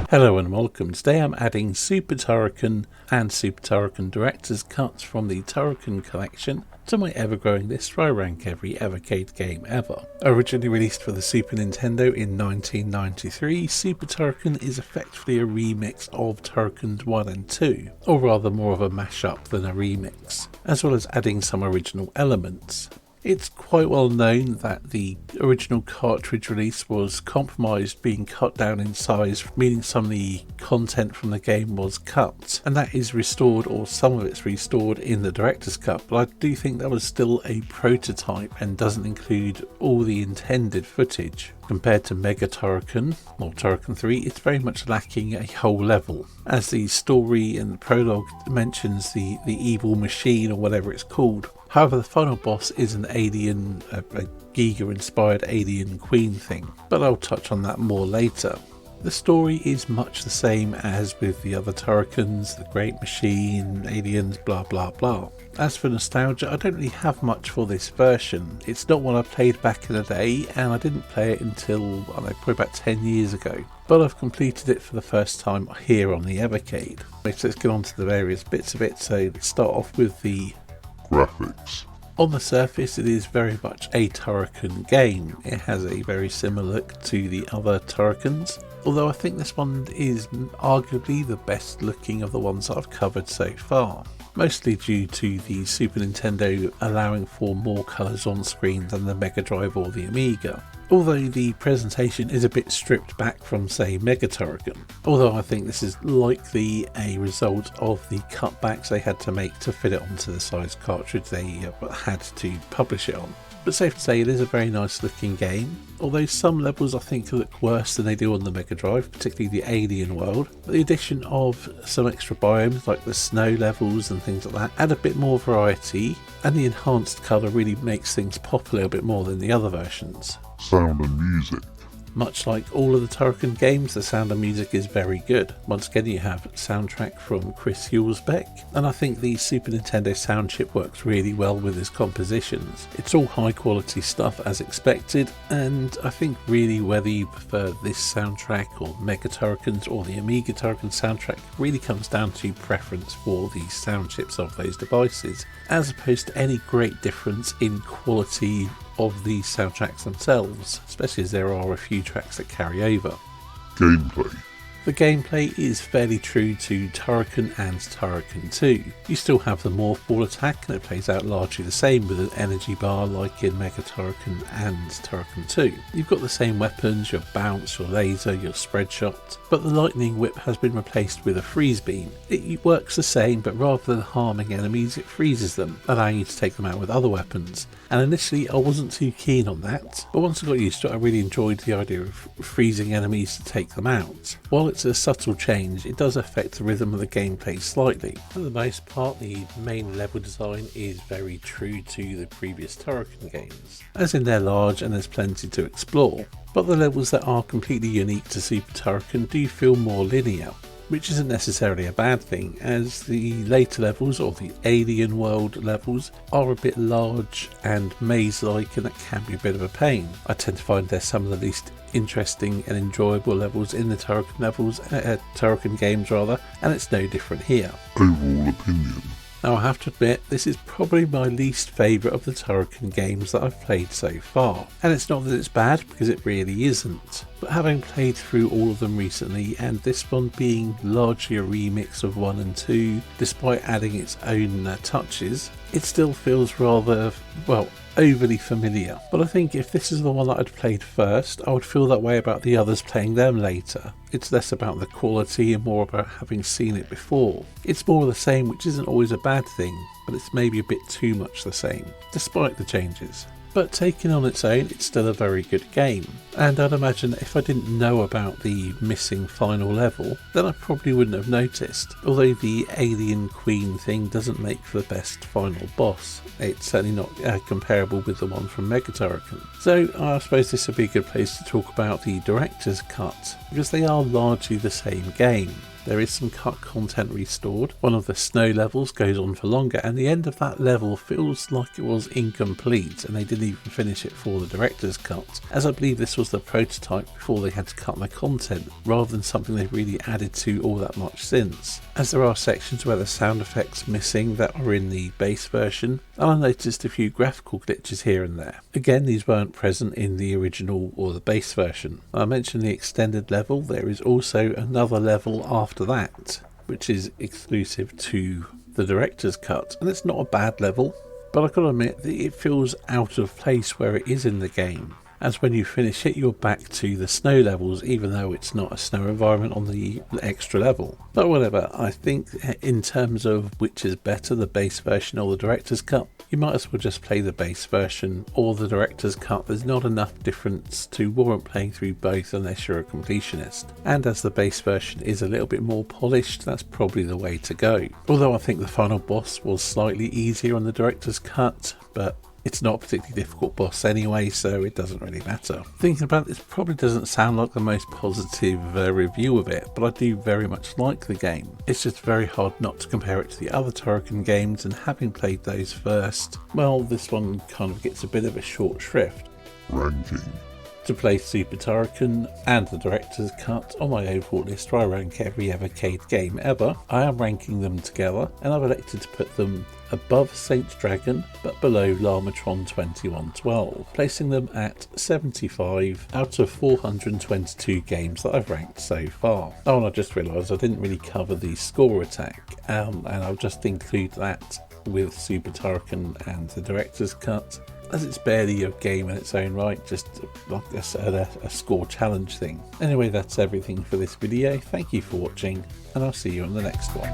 Hello and welcome. Today I'm adding Super Turrican and Super Turrican Director's Cuts from the Turrican collection to my ever-growing list where I rank every Evercade game ever. Originally released for the Super Nintendo in 1993, Super Turrican is effectively a remix of Turricans 1 and 2, or rather more of a mashup than a remix, as well as adding some original elements. It's quite well known that the original cartridge release was compromised, being cut down in size, meaning some of the content from the game was cut, and that is restored, or some of it's restored, in the director's cut, but I do think that was still a prototype and doesn't include all the intended footage. Compared to Mega Turrican, or Turrican 3, it's very much lacking a whole level, as the story and the prologue mentions the evil machine, or whatever it's called. However, the final boss is an alien, a Giga-inspired alien queen thing, but I'll touch on that more later. The story is much the same as with the other Turricans, the Great Machine, aliens, blah blah blah. As for nostalgia, I don't really have much for this version. It's not one I played back in the day, and I didn't play it until, I don't know, probably about 10 years ago. But I've completed it for the first time here on the Evercade. So let's get on to the various bits of it. So let's start off with the graphics. On the surface, it is very much a Turrican game. It has a very similar look to the other Turricans, although I think this one is arguably the best looking of the ones that I've covered so far, mostly due to the Super Nintendo allowing for more colours on screen than the Mega Drive or the Amiga. Although the presentation is a bit stripped back from, say, Mega Turrican, although I think this is likely a result of the cutbacks they had to make to fit it onto the size cartridge they had to publish it on. But safe to say, it is a very nice looking game, although some levels I think look worse than they do on the Mega Drive, particularly the alien world. But the addition of some extra biomes like the snow levels and things like that add a bit more variety, and the enhanced colour really makes things pop a little bit more than the other versions. Sound and music. Much like all of the Turrican games, the sound and music is very good. Once again, you have soundtrack from Chris Hulsbeck, and I think the Super Nintendo sound chip works really well with his compositions. It's all high quality stuff as expected, and I think really whether you prefer this soundtrack or Mega Turricans or the Amiga Turrican soundtrack really comes down to preference for the sound chips of those devices, as opposed to any great difference in quality of the soundtracks themselves, especially as there are a few tracks that carry over. Gameplay. The gameplay is fairly true to Turrican and Turrican 2. You still have the morph ball attack, and it plays out largely the same with an energy bar like in Mega Turrican and Turrican 2. You've got the same weapons, your bounce, your laser, your spread shot, but the lightning whip has been replaced with a freeze beam. It works the same, but rather than harming enemies, it freezes them, allowing you to take them out with other weapons. And initially I wasn't too keen on that, but once I got used to it I really enjoyed the idea of freezing enemies to take them out. While it's a subtle change, it does affect the rhythm of the gameplay slightly. For the most part, the main level design is very true to the previous Turrican games, as in they're large and there's plenty to explore, but the levels that are completely unique to Super Turrican do feel more linear, which isn't necessarily a bad thing, as the later levels, or the alien world levels, are a bit large and maze-like, and that can be a bit of a pain. I tend to find they're some of the least interesting and enjoyable levels in the Turrican games rather, and it's no different here. Overall opinion. Now I have to admit, this is probably my least favourite of the Turrican games that I've played so far. And it's not that it's bad, because it really isn't. But having played through all of them recently, and this one being largely a remix of 1 and 2, despite adding its own touches, it still feels rather, well, overly familiar. But I think if this is the one that I'd played first, I would feel that way about the others playing them later. It's less about the quality and more about having seen it before. It's more of the same, which isn't always a bad thing, but it's maybe a bit too much the same, despite the changes. But taken on its own, it's still a very good game, and I'd imagine that if I didn't know about the missing final level, then I probably wouldn't have noticed. Although the alien queen thing doesn't make for the best final boss, it's certainly not comparable with the one from Mega Turrican. So I suppose this would be a good place to talk about the director's cut, because they are largely the same game. there is some cut content restored. One of the snow levels goes on for longer, and the end of that level feels like it was incomplete, and they didn't even finish it for the director's cut, as I believe this was the prototype before they had to cut their content, rather than something they've really added to all that much since. As there are sections where the sound effects missing that are in the base version, and I noticed a few graphical glitches here and there. Again, these weren't present in the original or the base version. I mentioned the extended level. There is also another level after that, which is exclusive to the director's cut, and it's not a bad level, but I gotta admit that it feels out of place where it is in the game, as when you finish it you're back to the snow levels, even though it's not a snow environment on the extra level. But whatever, I think in terms of which is better, the base version or the director's cut, you might as well just play the base version or the director's cut. There's not enough difference to warrant playing through both unless you're a completionist. And as the base version is a little bit more polished, that's probably the way to go. Although I think the final boss was slightly easier on the director's cut, but it's not a particularly difficult boss anyway, so it doesn't really matter. Thinking about this probably doesn't sound like the most positive review of it, but I do very much like the game. It's just very hard not to compare it to the other Turrican games, and having played those first, well, this one kind of gets a bit of a short shrift. Ranking. To play Super Turrican and the director's cut on my overall list where I rank every Evercade game ever, I am ranking them together, and I've elected to put them above Saint Dragon but below Lamatron 2112, placing them at 75 out of 422 games that I've ranked so far. Oh, and I just realised I didn't really cover the score attack, and I'll just include that with Super Turrican and the director's cut, as it's barely a game in its own right, just like a score challenge thing. Anyway, that's everything for this video. Thank you for watching, and I'll see you on the next one.